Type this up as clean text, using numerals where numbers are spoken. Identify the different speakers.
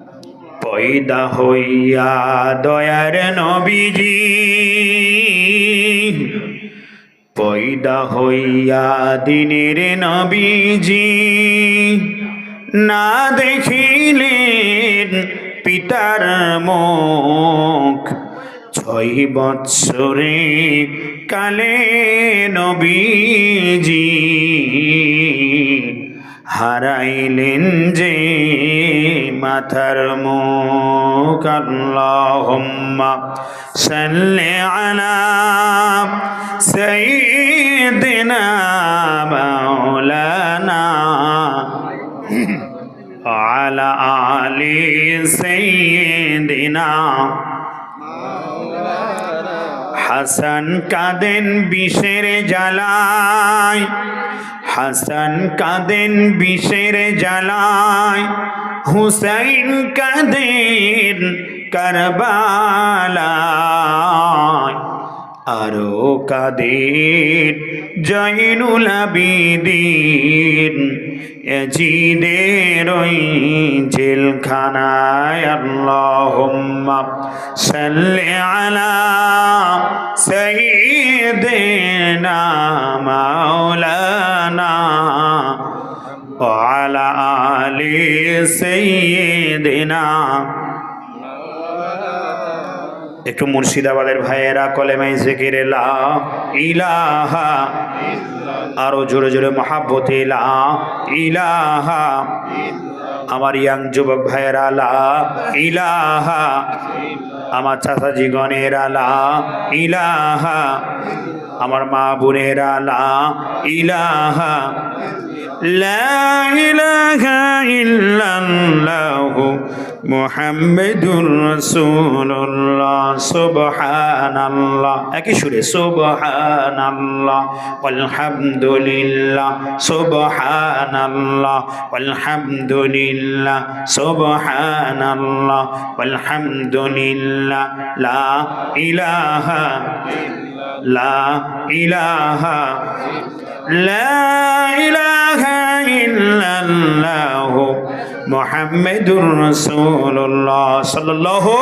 Speaker 1: পয়দা হইয়া দয়ার নবীজি, পয়দা হইয়া দিনের নবীজি, না দেখিলেন পিতার মুখ। 6 বৎসরে কালে নবীজি হারাইলেন যে মাথার মুখ। আল্লাহুম্মা সাল্লি আলা সাইয়্যিদিনা মাওলানা আলা আলি সাইয়্যিদিনা। হাসান কাঁদেন বিষের জ্বালায়, হাসান কাঁদেন বিষের জ্বালায়, হুসাইন কাঁদেন কারবালায়। আরো কাঁদেন জয়নুল আবিদিন ইয়াজিদের ওই জেলখানায়। আল্লাহুম্মা সাল্লি আলা সাইয়্যিদিনা মাওলানা ওয়া আলা আলি সাইয়্যিদিনা। একটু মুর্শিদাবাদের ভাইয়েরা কলেমায়ে জিকির লা ইলাহা, আরো জোরে জোরে মহাব্বতে লা ইলাহা। আমার ইয়াং যুবক ভাইয়েরা লা ইলাহা, আমার চাচাজি গণেরা লা ইলাহা, আমার মা বোনেরা লা ইলাহা। লা ইলাহা ইল্লাল্লাহু মুহাম্মাদুর রাসূলুল্লাহ। সুবহানাল্লাহ, একই সুরে সুবহানাল্লাহ ওয়ালহামদুলিল্লাহ, সুবহানাল্লাহ ওয়ালহামদুলিল্লাহ, সুবহানাল্লাহ ওয়ালহামদুলিল্লাহ। লা ইলাহা, লা ইলাহা, লা ইলাহা ইল্লাল্লাহু মুহাম্মাদুর রাসূলুল্লাহ সাল্লাল্লাহু